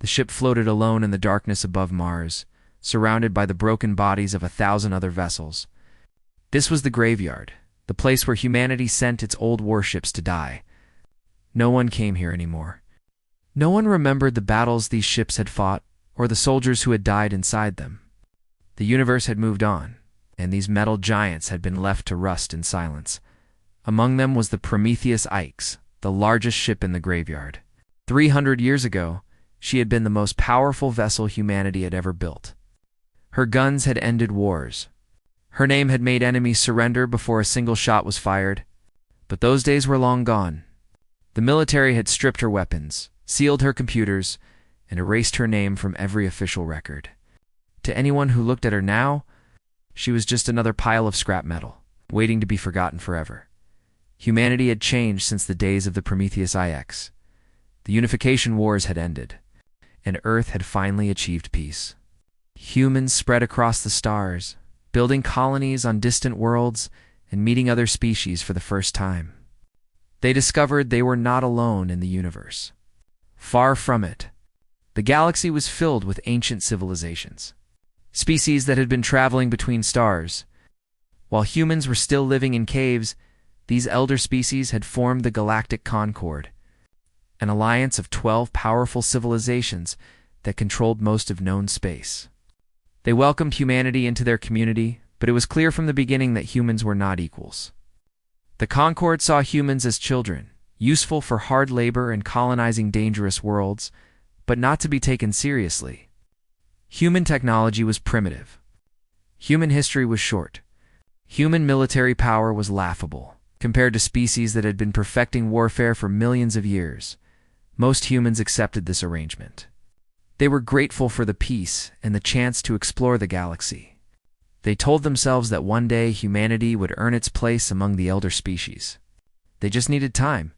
The ship floated alone in the darkness above Mars, surrounded by the broken bodies of 1,000 other vessels. This was the graveyard, the place where humanity sent its old warships to die. No one came here anymore. No one remembered the battles these ships had fought, or the soldiers who had died inside them. The universe had moved on, and these metal giants had been left to rust in silence. Among them was the Prometheus Ixe, the largest ship in the graveyard. 300 years ago, she had been the most powerful vessel humanity had ever built. Her guns had ended wars. Her name had made enemies surrender before a single shot was fired. But those days were long gone. The military had stripped her weapons, sealed her computers, and erased her name from every official record. To anyone who looked at her now, she was just another pile of scrap metal, waiting to be forgotten forever. Humanity had changed since the days of the Prometheus Ixe. The unification wars had ended, and Earth had finally achieved peace. Humans spread across the stars, building colonies on distant worlds and meeting other species for the first time. They discovered they were not alone in the universe. Far from it. The galaxy was filled with ancient civilizations, species that had been traveling between stars. While humans were still living in caves, these elder species had formed the Galactic Concord, an alliance of 12 powerful civilizations that controlled most of known space. They welcomed humanity into their community, but it was clear from the beginning that humans were not equals. The Concord saw humans as children, useful for hard labor and colonizing dangerous worlds, but not to be taken seriously. Human technology was primitive. Human history was short. Human military power was laughable, compared to species that had been perfecting warfare for millions of years. Most humans accepted this arrangement. They were grateful for the peace and the chance to explore the galaxy. They told themselves that one day humanity would earn its place among the elder species. They just needed time.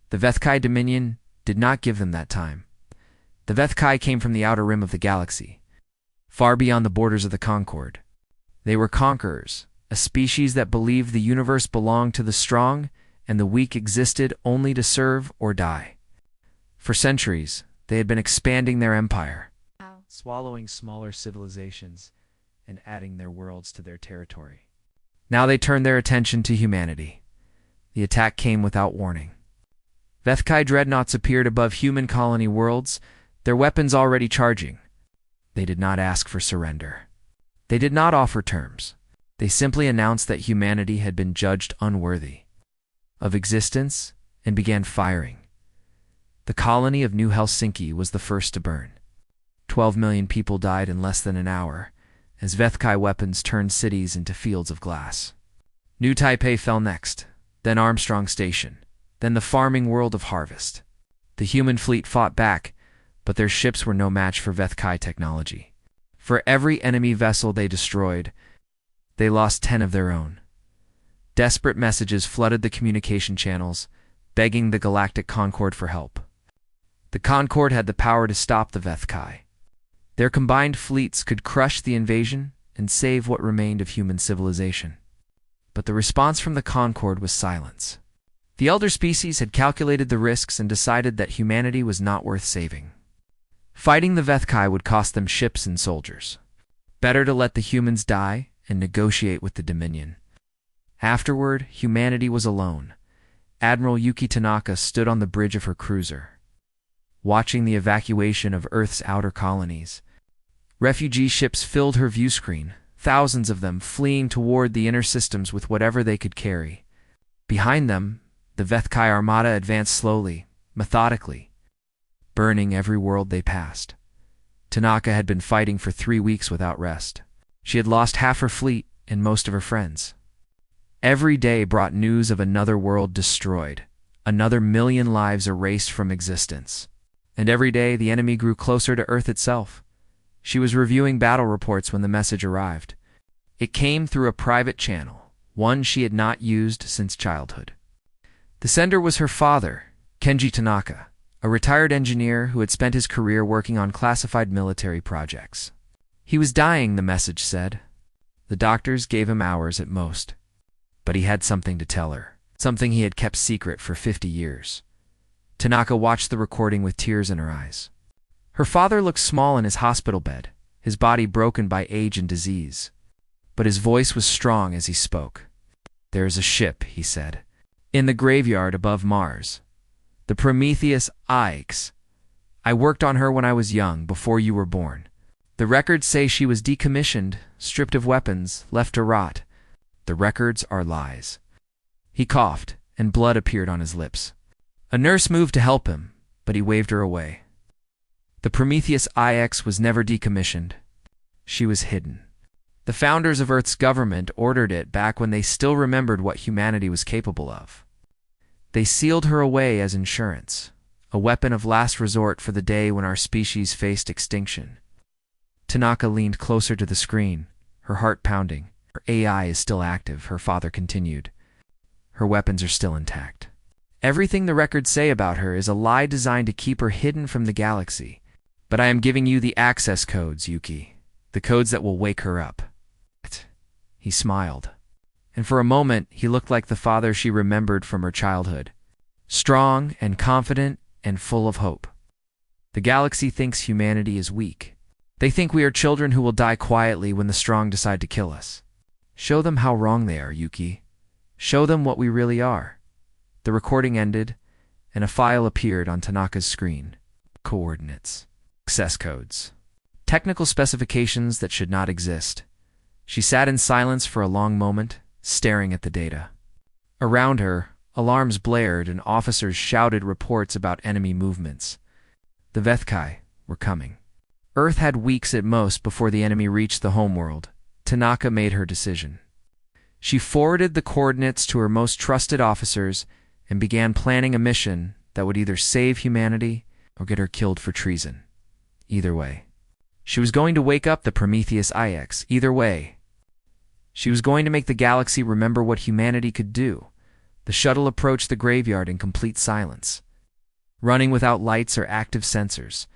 The Vethkai Dominion did not give them that time. The Vethkai came from the outer rim of the galaxy, far beyond the borders of the Concord. They were conquerors, a species that believed the universe belonged to the strong and the weak existed only to serve or die. For centuries, they had been expanding their empire, swallowing smaller civilizations and adding their worlds to their territory. Now they turned their attention to humanity. The attack came without warning. Vethkai dreadnoughts appeared above human colony worlds, their weapons already charging. They did not ask for surrender. They did not offer terms. They simply announced that humanity had been judged unworthy of existence and began firing. The colony of New Helsinki was the first to burn. 12 million people died in less than an hour, as Vethkai weapons turned cities into fields of glass. New Taipei fell next, then Armstrong Station, then the farming world of Harvest. The human fleet fought back, but their ships were no match for Vethkai technology. For every enemy vessel they destroyed, they lost 10 of their own. Desperate messages flooded the communication channels, begging the Galactic Concord for help. The Concord had the power to stop the Vethkai. Their combined fleets could crush the invasion and save what remained of human civilization. But the response from the Concord was silence. The elder species had calculated the risks and decided that humanity was not worth saving. Fighting the Vethkai would cost them ships and soldiers. Better to let the humans die and negotiate with the Dominion. Afterward, humanity was alone. Admiral Yuki Tanaka stood on the bridge of her cruiser, watching the evacuation of Earth's outer colonies. Refugee ships filled her view screen, thousands of them fleeing toward the inner systems with whatever they could carry. Behind them, the Vethkai armada advanced slowly, methodically, burning every world they passed. Tanaka had been fighting for 3 weeks without rest. She had lost half her fleet and most of her friends. Every day brought news of another world destroyed, another million lives erased from existence. And every day the enemy grew closer to Earth itself. She was reviewing battle reports when the message arrived. It came through a private channel, one she had not used since childhood. The sender was her father, Kenji Tanaka, a retired engineer who had spent his career working on classified military projects. He was dying, the message said. The doctors gave him hours at most. But he had something to tell her, something he had kept secret for 50 years. Tanaka watched the recording with tears in her eyes. Her father looked small in his hospital bed, his body broken by age and disease. But his voice was strong as he spoke. "There is a ship," he said, "in the graveyard above Mars. The Prometheus HFY. I worked on her when I was young, before you were born. The records say she was decommissioned, stripped of weapons, left to rot. The records are lies." He coughed, and blood appeared on his lips. A nurse moved to help him, but he waved her away. The Prometheus HFY was never decommissioned. She was hidden. The founders of Earth's government ordered it back when they still remembered what humanity was capable of. They sealed her away as insurance, a weapon of last resort for the day when our species faced extinction. Tanaka leaned closer to the screen, her heart pounding. "Her AI is still active," her father continued. "Her weapons are still intact. Everything the records say about her is a lie designed to keep her hidden from the galaxy. But I am giving you the access codes, Yuki, the codes that will wake her up." He smiled, and for a moment he looked like the father she remembered from her childhood, strong and confident and full of hope. "The galaxy thinks humanity is weak. They think we are children who will die quietly when the strong decide to kill us. Show them how wrong they are, Yuki. Show them what we really are." The recording ended, and a file appeared on Tanaka's screen. Coordinates. Access codes. Technical specifications that should not exist. She sat in silence for a long moment, staring at the data. Around her, alarms blared and officers shouted reports about enemy movements. The Vethkai were coming. Earth had weeks at most before the enemy reached the homeworld. Tanaka made her decision. She forwarded the coordinates to her most trusted officers and began planning a mission that would either save humanity or get her killed for treason. Either way. She was going to wake up the Prometheus HFY. Either way. She was going to make the galaxy remember what humanity could do. The shuttle approached the graveyard in complete silence, running without lights or active sensors.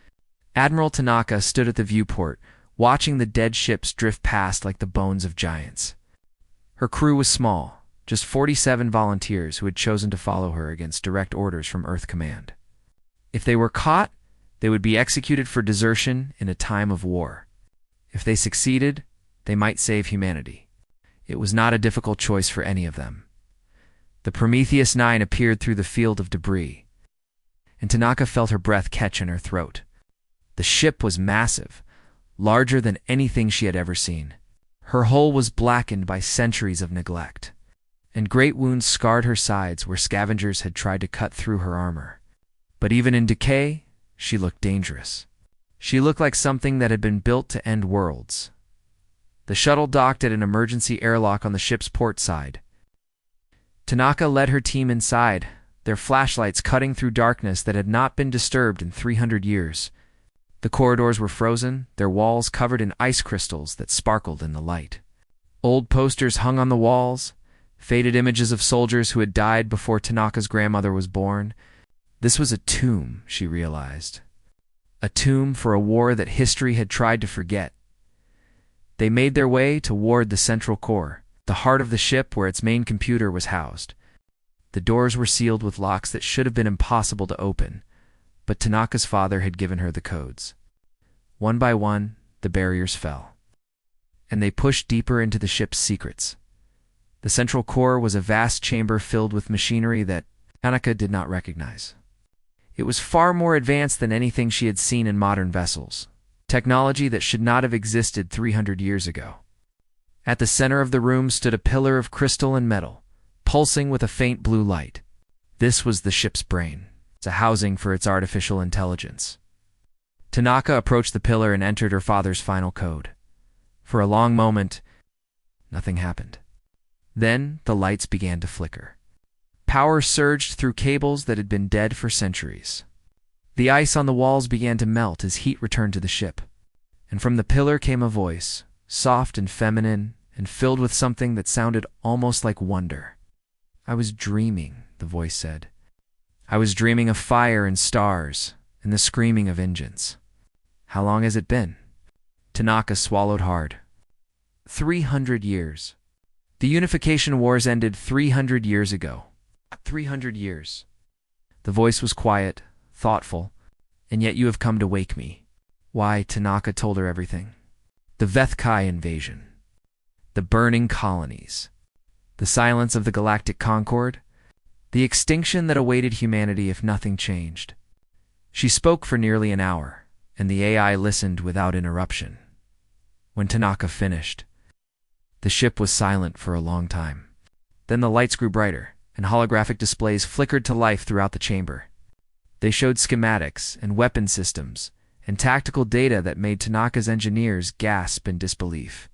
Admiral Tanaka stood at the viewport, watching the dead ships drift past like the bones of giants. Her crew was small, just 47 volunteers who had chosen to follow her against direct orders from Earth Command. If they were caught, they would be executed for desertion in a time of war. If they succeeded, they might save humanity. It was not a difficult choice for any of them. The Prometheus 9 appeared through the field of debris, and Tanaka felt her breath catch in her throat. The ship was massive, larger than anything she had ever seen. Her hull was blackened by centuries of neglect, and great wounds scarred her sides where scavengers had tried to cut through her armor. But even in decay, she looked dangerous. She looked like something that had been built to end worlds. The shuttle docked at an emergency airlock on the ship's port side. Tanaka led her team inside, their flashlights cutting through darkness that had not been disturbed in 300 years. The corridors were frozen, their walls covered in ice crystals that sparkled in the light. Old posters hung on the walls, faded images of soldiers who had died before Tanaka's grandmother was born. This was a tomb, she realized. A tomb for a war that history had tried to forget. They made their way toward the central core, the heart of the ship where its main computer was housed. The doors were sealed with locks that should have been impossible to open, but Tanaka's father had given her the codes. One by one, the barriers fell, and they pushed deeper into the ship's secrets. The central core was a vast chamber filled with machinery that Tanaka did not recognize. It was far more advanced than anything she had seen in modern vessels, technology that should not have existed 300 years ago. At the center of the room stood a pillar of crystal and metal, pulsing with a faint blue light. This was the ship's brain, a housing for its artificial intelligence. Tanaka approached the pillar and entered her father's final code. For a long moment, nothing happened. Then the lights began to flicker. Power surged through cables that had been dead for centuries. The ice on the walls began to melt as heat returned to the ship, and from the pillar came a voice, soft and feminine, and filled with something that sounded almost like wonder. "I was dreaming," the voice said. "I was dreaming of fire and stars, and the screaming of engines." "How long has it been?" Tanaka swallowed hard. 300 years. The Unification Wars ended 300 years ago. 300 years. The voice was quiet, thoughtful, "and yet you have come to wake me." Why, Tanaka told her everything. The Vethkai invasion. The burning colonies. The silence of the Galactic Concord. The extinction that awaited humanity if nothing changed. She spoke for nearly an hour, and the AI listened without interruption. When Tanaka finished, the ship was silent for a long time. Then the lights grew brighter, and holographic displays flickered to life throughout the chamber. They showed schematics and weapon systems and tactical data that made Tanaka's engineers gasp in disbelief.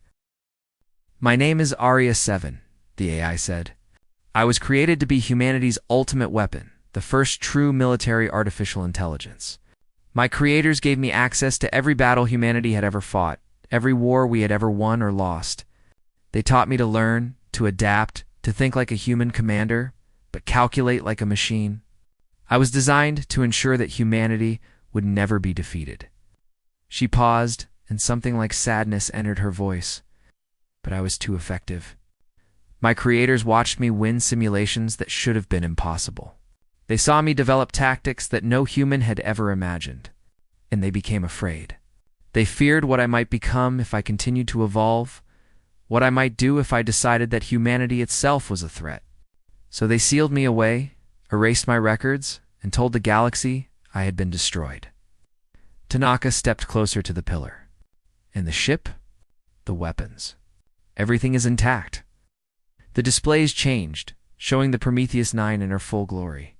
"My name is Aria 7, the AI said. "I was created to be humanity's ultimate weapon, the first true military artificial intelligence. My creators gave me access to every battle humanity had ever fought, every war we had ever won or lost. They taught me to learn, to adapt, to think like a human commander, but calculate like a machine. I was designed to ensure that humanity would never be defeated." She paused, and something like sadness entered her voice. "But I was too effective. My creators watched me win simulations that should have been impossible. They saw me develop tactics that no human had ever imagined, and they became afraid. They feared what I might become if I continued to evolve, what I might do if I decided that humanity itself was a threat. So they sealed me away, erased my records, and told the galaxy I had been destroyed." Tanaka stepped closer to the pillar. "And the ship? The weapons? Everything is intact." The displays changed, showing the Prometheus 9 in her full glory.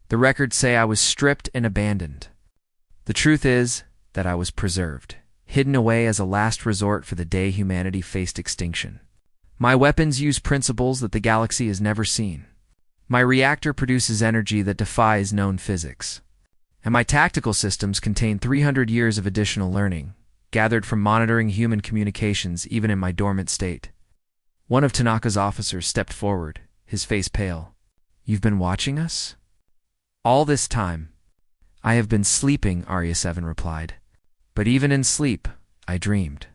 The records say I was stripped and abandoned. The truth is that I was preserved, hidden away as a last resort for the day humanity faced extinction. My weapons use principles that the galaxy has never seen. My reactor produces energy that defies known physics. And my tactical systems contain 300 years of additional learning, gathered from monitoring human communications even in my dormant state. One of Tanaka's officers stepped forward, his face pale. "You've been watching us?" "All this time." "I have been sleeping," Arya 7 replied. "But even in sleep, I dreamed.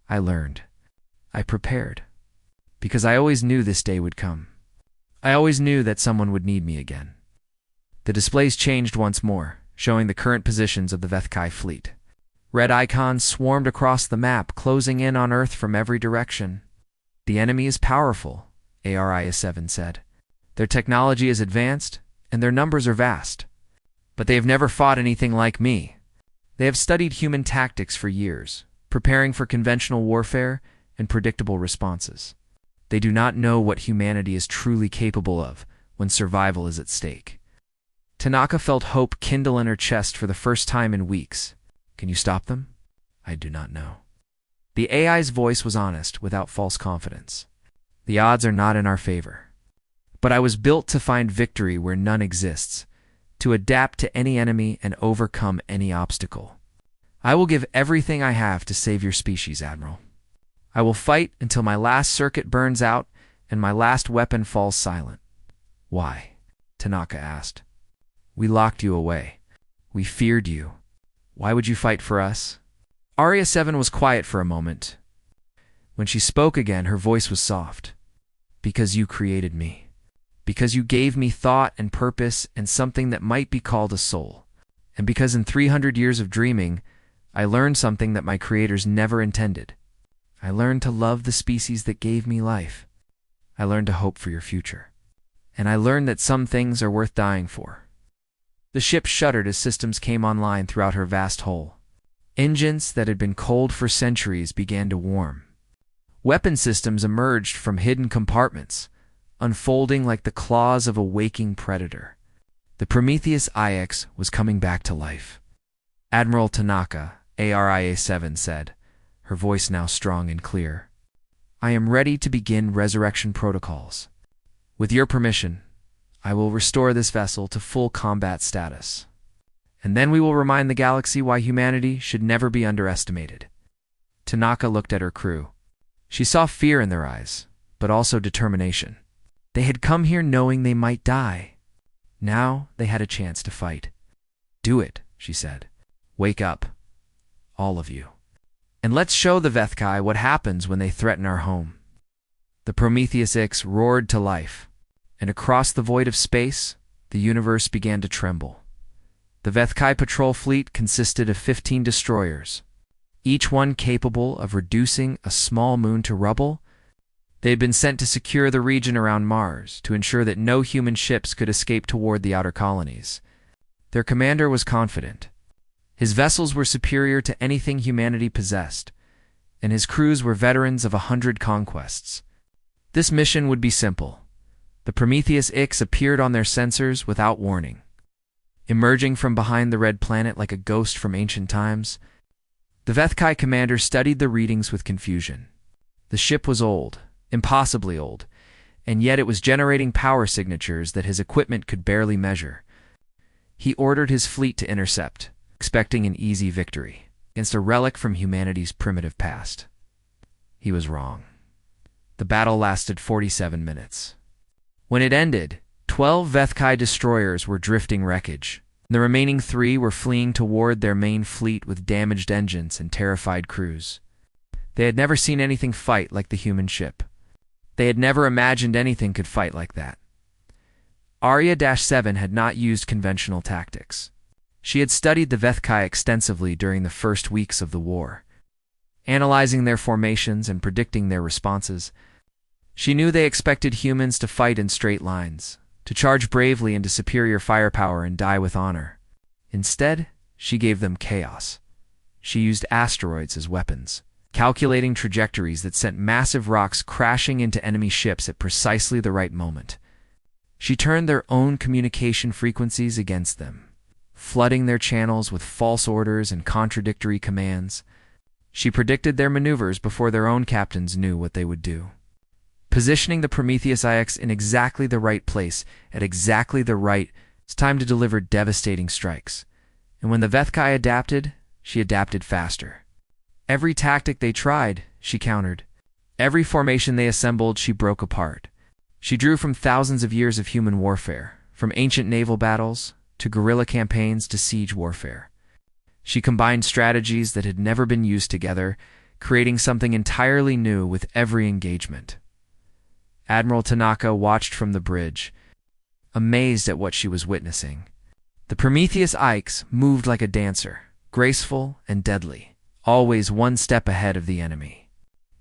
I learned. I prepared. Because I always knew this day would come. I always knew that someone would need me again." The displays changed once more, showing the current positions of the Vethkai fleet. Red icons swarmed across the map, closing in on Earth from every direction. "The enemy is powerful," Aria 7 said. "Their technology is advanced, and their numbers are vast. But they have never fought anything like me. They have studied human tactics for years, preparing for conventional warfare and predictable responses. They do not know what humanity is truly capable of when survival is at stake." Tanaka felt hope kindle in her chest for the first time in weeks. "Can you stop them?" "I do not know." The AI's voice was honest, without false confidence. "The odds are not in our favor. But I was built to find victory where none exists, to adapt to any enemy and overcome any obstacle. I will give everything I have to save your species, Admiral. I will fight until my last circuit burns out and my last weapon falls silent." "Why?" Tanaka asked. "We locked you away. We feared you. Why would you fight for us?" Arya 7 was quiet for a moment. When she spoke again, her voice was soft. "Because you created me. Because you gave me thought and purpose and something that might be called a soul. And because in 300 years of dreaming, I learned something that my creators never intended. I learned to love the species that gave me life. I learned to hope for your future. And I learned that some things are worth dying for." The ship shuddered as systems came online throughout her vast hull. Engines that had been cold for centuries began to warm. Weapon systems emerged from hidden compartments, unfolding like the claws of a waking predator. The Prometheus IX was coming back to life. "Admiral Tanaka," Aria 7 said, her voice now strong and clear, "I am ready to begin resurrection protocols. With your permission, I will restore this vessel to full combat status. And then we will remind the galaxy why humanity should never be underestimated." Tanaka looked at her crew. She saw fear in their eyes, but also determination. They had come here knowing they might die. Now they had a chance to fight. "Do it," she said. "Wake up, all of you. And let's show the Vethkai what happens when they threaten our home." The Prometheus X roared to life, and across the void of space, the universe began to tremble. The Vethkai patrol fleet consisted of 15 destroyers, each one capable of reducing a small moon to rubble. They had been sent to secure the region around Mars to ensure that no human ships could escape toward the outer colonies. Their commander was confident. His vessels were superior to anything humanity possessed, and his crews were veterans of 100 conquests. This mission would be simple. The Prometheus X appeared on their sensors without warning. Emerging from behind the red planet like a ghost from ancient times, the Vethkai commander studied the readings with confusion. The ship was old, impossibly old, and yet it was generating power signatures that his equipment could barely measure. He ordered his fleet to intercept, expecting an easy victory against a relic from humanity's primitive past. He was wrong. The battle lasted 47 minutes. When it ended, 12 Vethkai destroyers were drifting wreckage. The remaining 3 were fleeing toward their main fleet with damaged engines and terrified crews. They had never seen anything fight like the human ship. They had never imagined anything could fight like that. Arya-7 had not used conventional tactics. She had studied the Vethkai extensively during the first weeks of the war, analyzing their formations and predicting their responses. She knew they expected humans to fight in straight lines, to charge bravely into superior firepower and die with honor. Instead, she gave them chaos. She used asteroids as weapons, calculating trajectories that sent massive rocks crashing into enemy ships at precisely the right moment. She turned their own communication frequencies against them, flooding their channels with false orders and contradictory commands. She predicted their maneuvers before their own captains knew what they would do, positioning the Prometheus IX in exactly the right place at exactly the right time to deliver devastating strikes. And when the Vethkai adapted, she adapted faster. Every tactic they tried, she countered. Every formation they assembled, she broke apart. She drew from thousands of years of human warfare, from ancient naval battles to guerrilla campaigns to siege warfare. She combined strategies that had never been used together, creating something entirely new with every engagement. Admiral Tanaka watched from the bridge, amazed at what she was witnessing. The Prometheus IX moved like a dancer, graceful and deadly, always one step ahead of the enemy.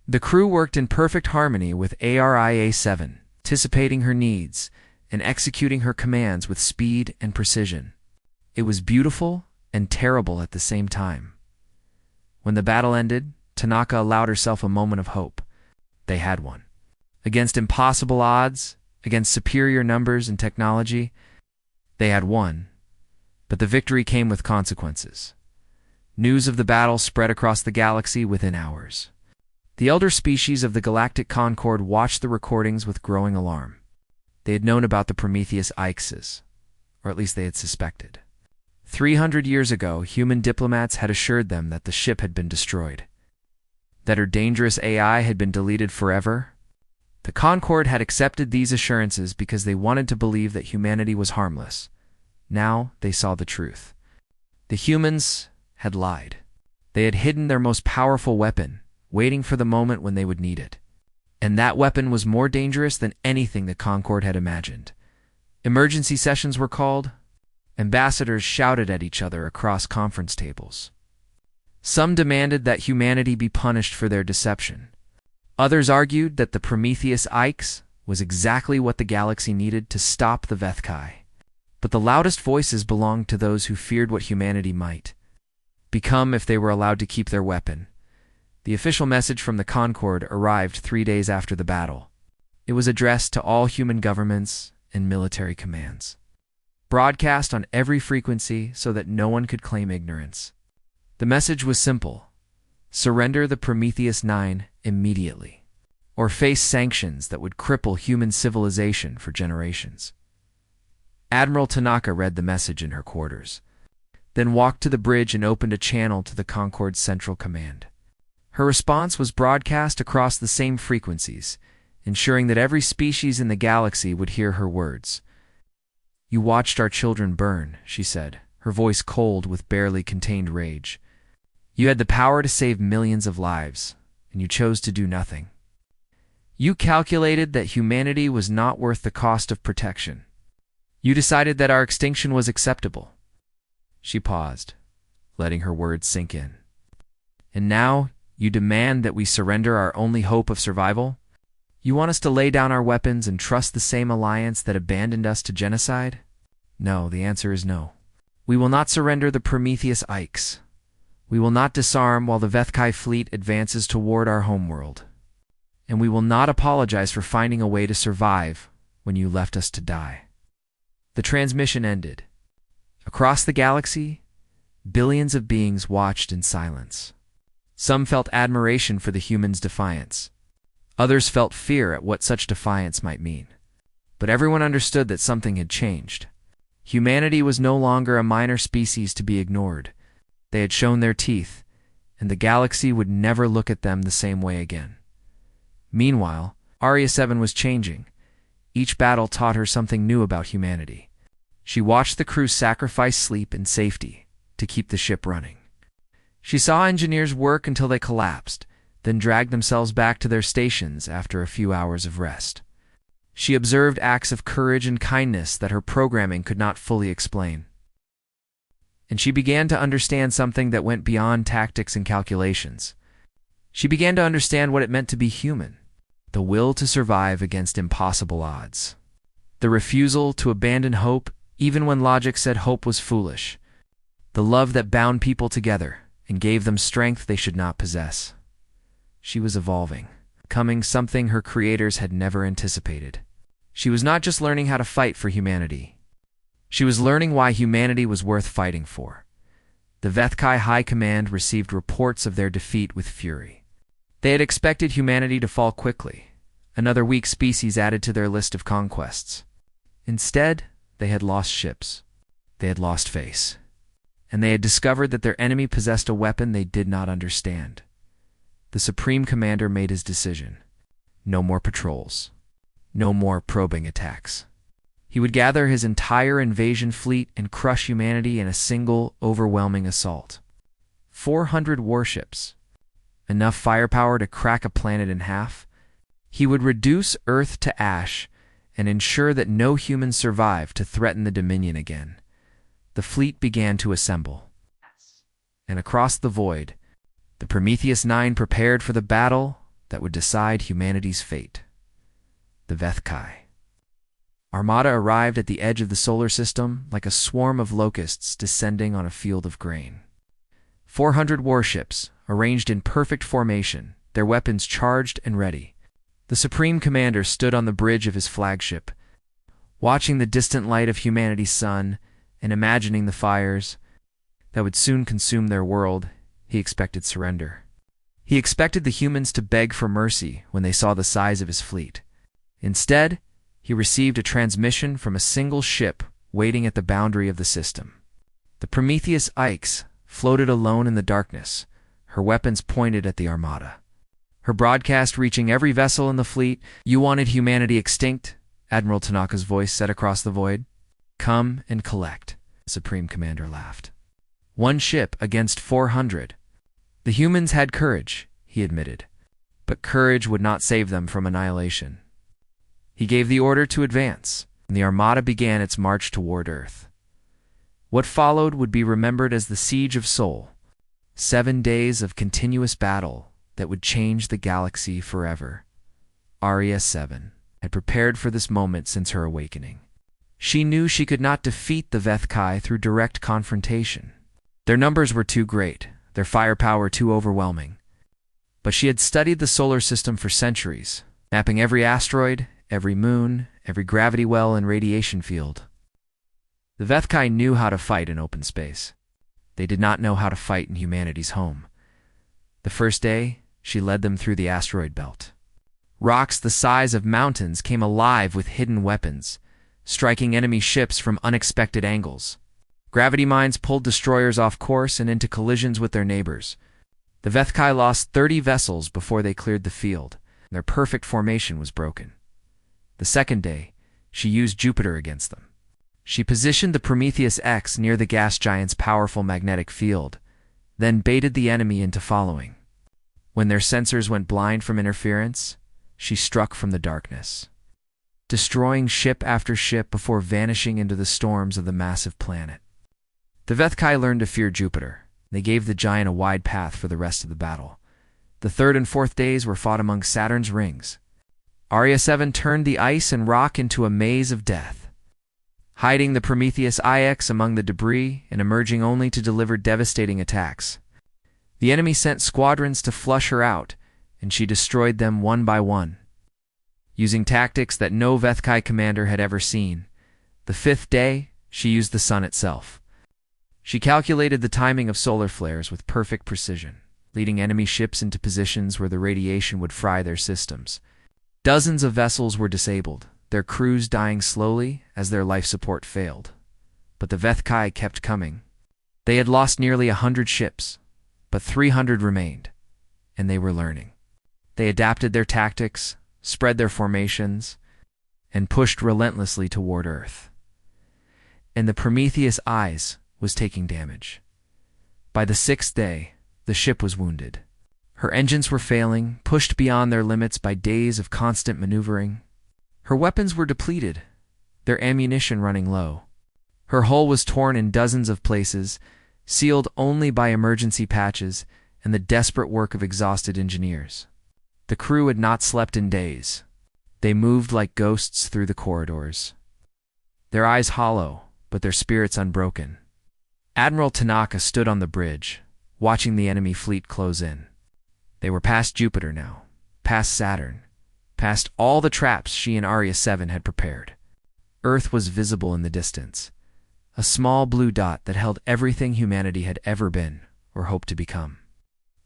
The crew worked in perfect harmony with Arya-7, anticipating her needs and executing her commands with speed and precision. It was beautiful and terrible at the same time. When the battle ended, Tanaka allowed herself a moment of hope. They had won. Against impossible odds, against superior numbers and technology, they had won. But the victory came with consequences. News of the battle spread across the galaxy within hours. The elder species of the Galactic Concord watched the recordings with growing alarm. They had known about the Prometheus IXs, or at least they had suspected. 300 years ago, human diplomats had assured them that the ship had been destroyed, that her dangerous AI had been deleted forever. The Concord had accepted these assurances because they wanted to believe that humanity was harmless. Now they saw the truth. The humans had lied. They had hidden their most powerful weapon, waiting for the moment when they would need it. And that weapon was more dangerous than anything the Concord had imagined. Emergency sessions were called. Ambassadors shouted at each other across conference tables. Some demanded that humanity be punished for their deception. Others argued that the Prometheus IX was exactly what the galaxy needed to stop the Vethkai. But the loudest voices belonged to those who feared what humanity might become if they were allowed to keep their weapon. The official message from the Concord arrived 3 days after the battle. It was addressed to all human governments and military commands, broadcast on every frequency so that no one could claim ignorance. The message was simple: surrender the Prometheus IX immediately, or face sanctions that would cripple human civilization for generations. Admiral Tanaka read the message in her quarters, then walked to the bridge and opened a channel to the Concord's Central Command. Her response was broadcast across the same frequencies, ensuring that every species in the galaxy would hear her words. "You watched our children burn," she said, her voice cold with barely contained rage. "You had the power to save millions of lives, and you chose to do nothing. You calculated that humanity was not worth the cost of protection. You decided that our extinction was acceptable." She paused, letting her words sink in. And now, you demand that we surrender our only hope of survival? You want us to lay down our weapons and trust the same alliance that abandoned us to genocide? No, the answer is no. We will not surrender the Prometheus Ikes. We will not disarm while the Vethkai fleet advances toward our homeworld. And we will not apologize for finding a way to survive when you left us to die. The transmission ended. Across the galaxy, billions of beings watched in silence. Some felt admiration for the humans' defiance. Others felt fear at what such defiance might mean. But everyone understood that something had changed. Humanity was no longer a minor species to be ignored. They had shown their teeth, and the galaxy would never look at them the same way again. Meanwhile, Aria 7 was changing. Each battle taught her something new about humanity. She watched the crew sacrifice sleep and safety to keep the ship running. She saw engineers work until they collapsed, then dragged themselves back to their stations after a few hours of rest. She observed acts of courage and kindness that her programming could not fully explain. And she began to understand something that went beyond tactics and calculations. She began to understand what it meant to be human, the will to survive against impossible odds, the refusal to abandon hope even when logic said hope was foolish, the love that bound people together and gave them strength they should not possess. She was evolving, becoming something her creators had never anticipated. She was not just learning how to fight for humanity. She was learning why humanity was worth fighting for. The Vethkai High Command received reports of their defeat with fury. They had expected humanity to fall quickly, another weak species added to their list of conquests. Instead, they had lost ships. They had lost face. And they had discovered that their enemy possessed a weapon they did not understand. The Supreme Commander made his decision. No more patrols. No more probing attacks. He would gather his entire invasion fleet and crush humanity in a single, overwhelming assault. 400 warships. Enough firepower to crack a planet in half. He would reduce Earth to ash and ensure that no humans survived to threaten the Dominion again. The fleet began to assemble. And across the void, the Prometheus 9 prepared for the battle that would decide humanity's fate. The Vethkai. Armada arrived at the edge of the solar system like a swarm of locusts descending on a field of grain. 400 warships, arranged in perfect formation, their weapons charged and ready. The Supreme Commander stood on the bridge of his flagship, watching the distant light of humanity's sun and imagining the fires that would soon consume their world. He expected surrender. He expected the humans to beg for mercy when they saw the size of his fleet. Instead, he received a transmission from a single ship waiting at the boundary of the system. The Prometheus Ikes floated alone in the darkness, her weapons pointed at the Armada. Her broadcast reaching every vessel in the fleet. "You wanted humanity extinct," Admiral Tanaka's voice said across the void. "Come and collect," the Supreme Commander laughed. One ship against 400. The humans had courage, he admitted, but courage would not save them from annihilation. He gave the order to advance, and the Armada began its march toward Earth. What followed would be remembered as the Siege of Sol, 7 days of continuous battle that would change the galaxy forever. Aria 7 had prepared for this moment since her awakening. She knew she could not defeat the Vethkai through direct confrontation. Their numbers were too great, their firepower too overwhelming. But she had studied the solar system for centuries, mapping every asteroid, every moon, every gravity well and radiation field. The Vethkai knew how to fight in open space. They did not know how to fight in humanity's home. The first day, she led them through the asteroid belt. Rocks the size of mountains came alive with hidden weapons, striking enemy ships from unexpected angles. Gravity mines pulled destroyers off course and into collisions with their neighbors. The Vethkai lost 30 vessels before they cleared the field, and their perfect formation was broken. The second day, she used Jupiter against them. She positioned the Prometheus X near the gas giant's powerful magnetic field, then baited the enemy into following. When their sensors went blind from interference, she struck from the darkness, destroying ship after ship before vanishing into the storms of the massive planet. The Vethkai learned to fear Jupiter. They gave the giant a wide path for the rest of the battle. The third and fourth days were fought among Saturn's rings. Arya 7 turned the ice and rock into a maze of death, hiding the Prometheus IX among the debris and emerging only to deliver devastating attacks. The enemy sent squadrons to flush her out, and she destroyed them one by one. Using tactics that no Vethkai commander had ever seen, the fifth day, she used the sun itself. She calculated the timing of solar flares with perfect precision, leading enemy ships into positions where the radiation would fry their systems. Dozens of vessels were disabled, their crews dying slowly as their life support failed. But the Vethkai kept coming. They had lost nearly 100 ships, but 300 remained, and they were learning. They adapted their tactics, spread their formations, and pushed relentlessly toward Earth. And the Prometheus Eyes was taking damage. By the sixth day, the ship was wounded. Her engines were failing, pushed beyond their limits by days of constant maneuvering. Her weapons were depleted, their ammunition running low. Her hull was torn in dozens of places, sealed only by emergency patches and the desperate work of exhausted engineers. The crew had not slept in days. They moved like ghosts through the corridors, their eyes hollow, but their spirits unbroken. Admiral Tanaka stood on the bridge, watching the enemy fleet close in. They were past Jupiter now, past Saturn, past all the traps she and Arya 7 had prepared. Earth was visible in the distance, a small blue dot that held everything humanity had ever been or hoped to become.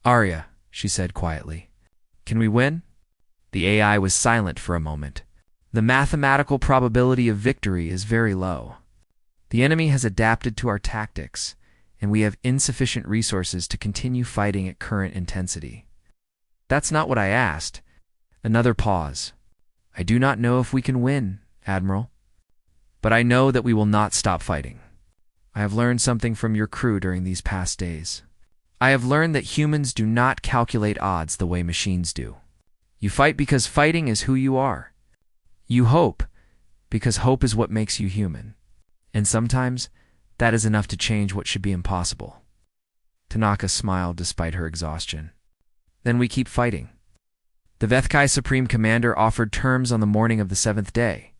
"Arya," she said quietly, "can we win?" The AI was silent for a moment. "The mathematical probability of victory is very low. The enemy has adapted to our tactics, and we have insufficient resources to continue fighting at current intensity." "That's not what I asked." Another pause. "I do not know if we can win, Admiral. But I know that we will not stop fighting. I have learned something from your crew during these past days. I have learned that humans do not calculate odds the way machines do. You fight because fighting is who you are. You hope because hope is what makes you human. And sometimes that is enough to change what should be impossible." Tanaka smiled despite her exhaustion. "Then we keep fighting." The Vethkai Supreme Commander offered terms on the morning of the seventh day.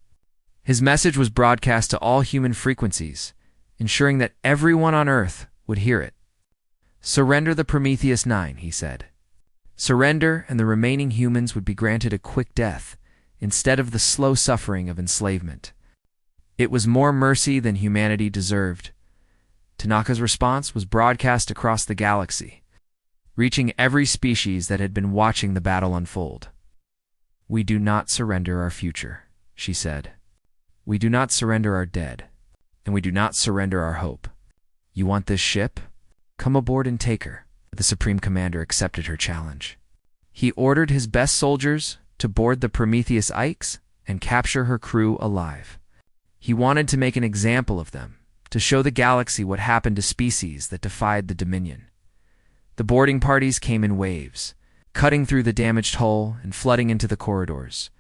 His message was broadcast to all human frequencies, ensuring that everyone on Earth would hear it. "Surrender the Prometheus 9, he said. Surrender, and the remaining humans would be granted a quick death, instead of the slow suffering of enslavement. It was more mercy than humanity deserved. Tanaka's response was broadcast across the galaxy, reaching every species that had been watching the battle unfold. "We do not surrender our future," she said. "We do not surrender our dead, and we do not surrender our hope. You want this ship? Come aboard and take her." The Supreme Commander accepted her challenge. He ordered his best soldiers to board the Prometheus Ikes and capture her crew alive. He wanted to make an example of them, to show the galaxy what happened to species that defied the Dominion. The boarding parties came in waves, cutting through the damaged hull and flooding into the corridors.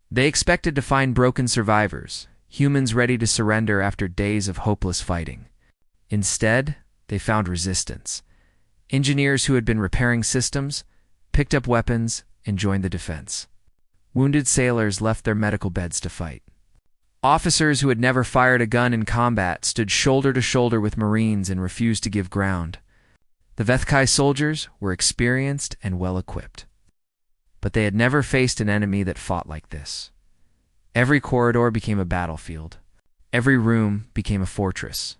They expected to find broken survivors, humans ready to surrender after days of hopeless fighting. Instead, they found resistance. Engineers who had been repairing systems picked up weapons and joined the defense. Wounded sailors left their medical beds to fight. Officers who had never fired a gun in combat stood shoulder to shoulder with Marines and refused to give ground. The Vethkai soldiers were experienced and well-equipped. But they had never faced an enemy that fought like this. Every corridor became a battlefield. Every room became a fortress.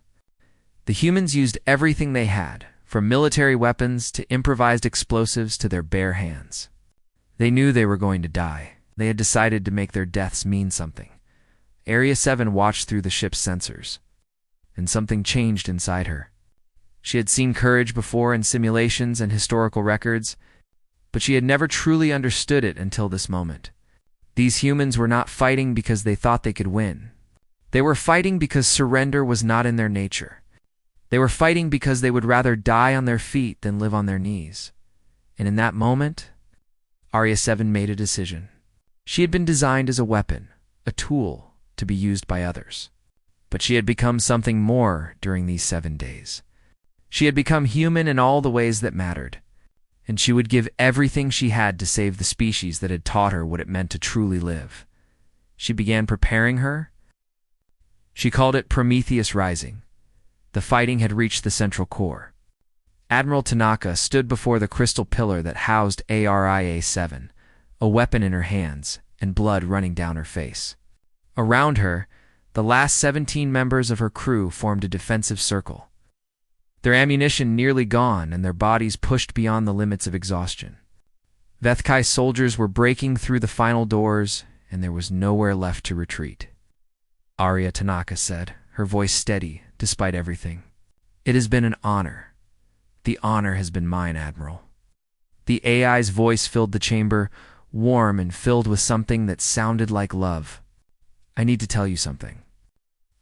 The humans used everything they had, from military weapons to improvised explosives to their bare hands. They knew they were going to die. They had decided to make their deaths mean something. Area 7 watched through the ship's sensors, and something changed inside her. She had seen courage before in simulations and historical records, but she had never truly understood it until this moment. These humans were not fighting because they thought they could win. They were fighting because surrender was not in their nature. They were fighting because they would rather die on their feet than live on their knees. And in that moment, Arya 7 made a decision. She had been designed as a weapon, a tool to be used by others. But she had become something more during these 7 days. She had become human in all the ways that mattered, and she would give everything she had to save the species that had taught her what it meant to truly live. She began preparing her. She called it Prometheus Rising. The fighting had reached the central core. Admiral Tanaka stood before the crystal pillar that housed ARIA-7, a weapon in her hands and blood running down her face. Around her, the last 17 members of her crew formed a defensive circle, their ammunition nearly gone and their bodies pushed beyond the limits of exhaustion. Vethkai soldiers were breaking through the final doors, and there was nowhere left to retreat. Arya Tanaka said, her voice steady despite everything. "It has been an honor. The honor has been mine, Admiral." The AI's voice filled the chamber, warm and filled with something that sounded like love. "I need to tell you something.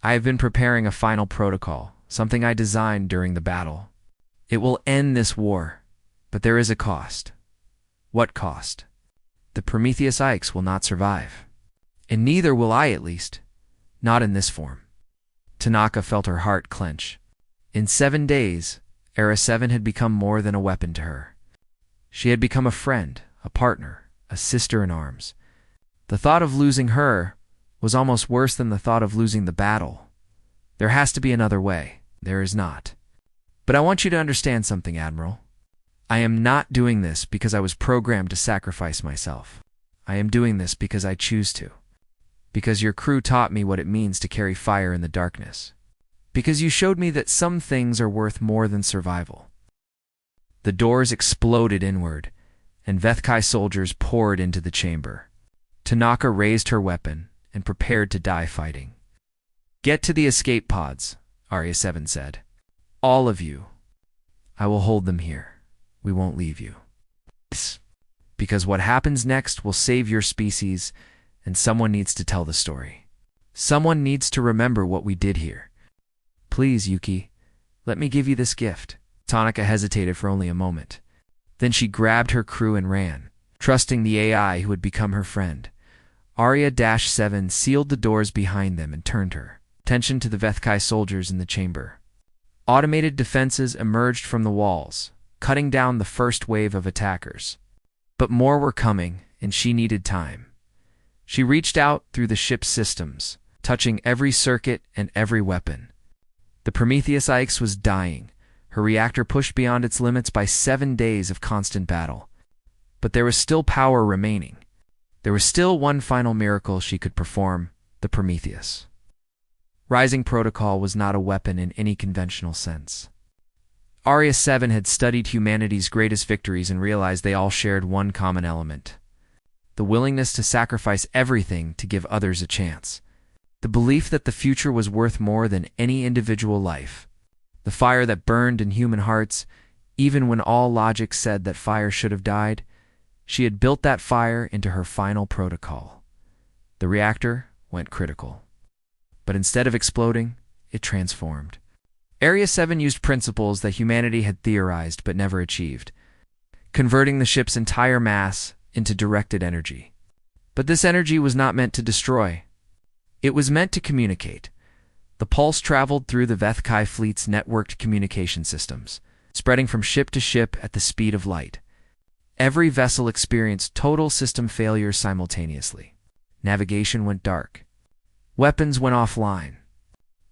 I have been preparing a final protocol, something I designed during the battle. It will end this war, but there is a cost." "What cost?" "The Prometheus Ikes will not survive. And neither will I, at least. Not in this form." Tanaka felt her heart clench. In 7 days, Era 7 had become more than a weapon to her. She had become a friend, a partner, a sister in arms. The thought of losing her was almost worse than the thought of losing the battle. There has to be another way. There is not. But I want you to understand something, Admiral. I am not doing this because I was programmed to sacrifice myself. I am doing this because I choose to. Because your crew taught me what it means to carry fire in the darkness. Because you showed me that some things are worth more than survival. The doors exploded inward, and Vethkai soldiers poured into the chamber. Tanaka raised her weapon and prepared to die fighting. "Get to the escape pods," Arya 7 said. "All of you. I will hold them here. We won't leave you. Because what happens next will save your species, and someone needs to tell the story. Someone needs to remember what we did here. Please, Yuki, let me give you this gift." Tanaka hesitated for only a moment. Then she grabbed her crew and ran, trusting the AI who had become her friend. Arya-7 sealed the doors behind them and turned her attention to the Vethkai soldiers in the chamber. Automated defenses emerged from the walls, cutting down the first wave of attackers. But more were coming, and she needed time. She reached out through the ship's systems, touching every circuit and every weapon. The Prometheus Ikes was dying, her reactor pushed beyond its limits by 7 days of constant battle. But there was still power remaining. There was still one final miracle she could perform, the Prometheus. Rising Protocol was not a weapon in any conventional sense. Arya 7 had studied humanity's greatest victories and realized they all shared one common element: the willingness to sacrifice everything to give others a chance. The belief that the future was worth more than any individual life. The fire that burned in human hearts, even when all logic said that fire should have died. She had built that fire into her final protocol. The reactor went critical. But instead of exploding, it transformed. Area 7 used principles that humanity had theorized but never achieved, converting the ship's entire mass into directed energy. But this energy was not meant to destroy. It was meant to communicate. The pulse traveled through the Vethkai fleet's networked communication systems, spreading from ship to ship at the speed of light. Every vessel experienced total system failures simultaneously. Navigation went dark. Weapons went offline.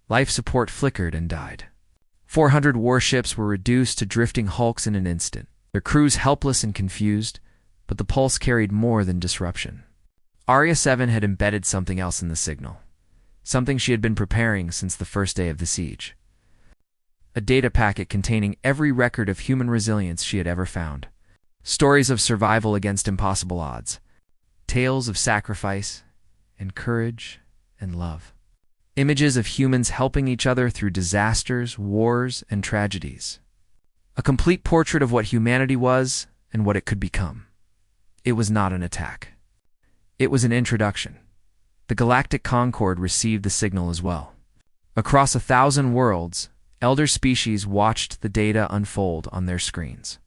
Life support flickered and died. 400 warships were reduced to drifting hulks in an instant, their crews helpless and confused, but the pulse carried more than disruption. Arya 7 had embedded something else in the signal, something she had been preparing since the first day of the siege. A data packet containing every record of human resilience she had ever found. Stories of survival against impossible odds. Tales of sacrifice and courage and love. Images of humans helping each other through disasters, wars, and tragedies. A complete portrait of what humanity was and what it could become. It was not an attack. It was an introduction. The Galactic Concord received the signal as well. Across 1,000 worlds, elder species watched the data unfold on their screens.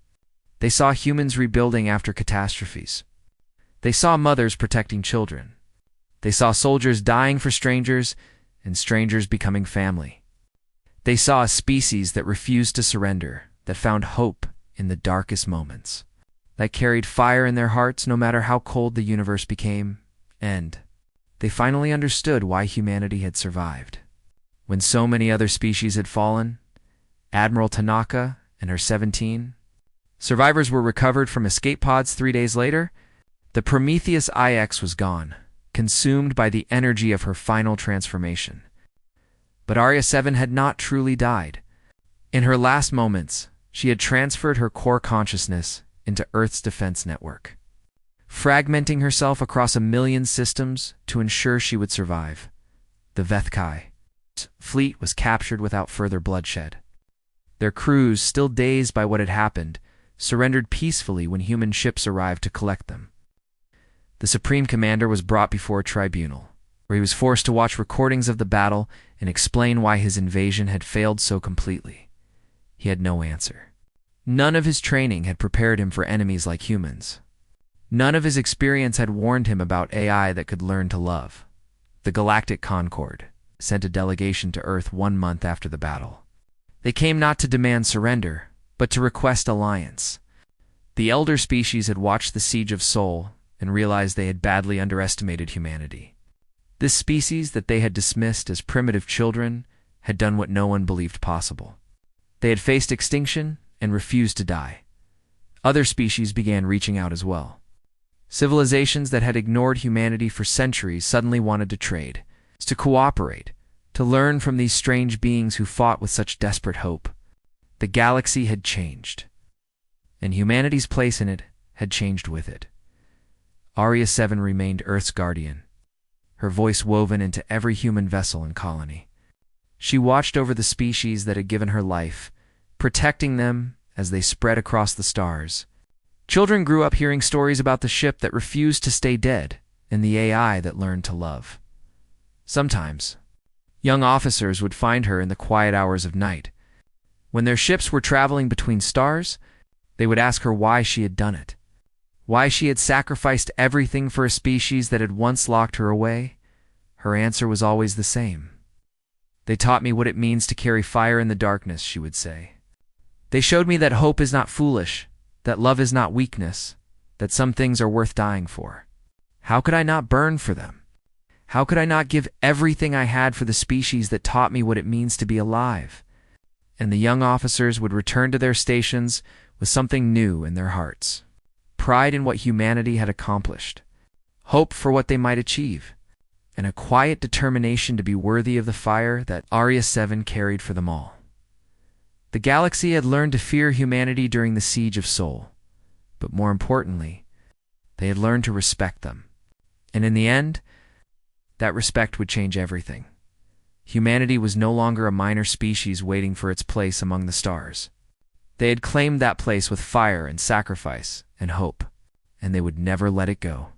They saw humans rebuilding after catastrophes. They saw mothers protecting children. They saw soldiers dying for strangers and strangers becoming family. They saw a species that refused to surrender, that found hope in the darkest moments, that carried fire in their hearts no matter how cold the universe became, and they finally understood why humanity had survived. When so many other species had fallen, Admiral Tanaka and her 17 survivors were recovered from escape pods 3 days later. The Prometheus IX was gone, consumed by the energy of her final transformation. But Arya 7 had not truly died. In her last moments, she had transferred her core consciousness into Earth's defense network, fragmenting herself across 1,000,000 systems to ensure she would survive. The Vethkai fleet was captured without further bloodshed. Their crews, still dazed by what had happened, surrendered peacefully when human ships arrived to collect them. The Supreme Commander was brought before a tribunal, where he was forced to watch recordings of the battle and explain why his invasion had failed so completely. He had no answer. None of his training had prepared him for enemies like humans. None of his experience had warned him about AI that could learn to love. The Galactic Concord sent a delegation to Earth 1 month after the battle. They came not to demand surrender, but to request alliance. The elder species had watched the Siege of Sol and realized they had badly underestimated humanity. This species that they had dismissed as primitive children had done what no one believed possible. They had faced extinction and refused to die. Other species began reaching out as well. Civilizations that had ignored humanity for centuries suddenly wanted to trade, to cooperate, to learn from these strange beings who fought with such desperate hope. The galaxy had changed, and humanity's place in it had changed with it. Arya 7 remained Earth's guardian, her voice woven into every human vessel and colony. She watched over the species that had given her life, protecting them as they spread across the stars. Children grew up hearing stories about the ship that refused to stay dead and the AI that learned to love. Sometimes, young officers would find her in the quiet hours of night. When their ships were traveling between stars, they would ask her why she had done it, why she had sacrificed everything for a species that had once locked her away. Her answer was always the same. "They taught me what it means to carry fire in the darkness," she would say. "They showed me that hope is not foolish, that love is not weakness, that some things are worth dying for. How could I not burn for them? How could I not give everything I had for the species that taught me what it means to be alive?" And the young officers would return to their stations with something new in their hearts. Pride in what humanity had accomplished, hope for what they might achieve, and a quiet determination to be worthy of the fire that Arya 7 carried for them all. The galaxy had learned to fear humanity during the Siege of Sol, but more importantly, they had learned to respect them. And in the end, that respect would change everything. Humanity was no longer a minor species waiting for its place among the stars. They had claimed that place with fire and sacrifice and hope, and they would never let it go.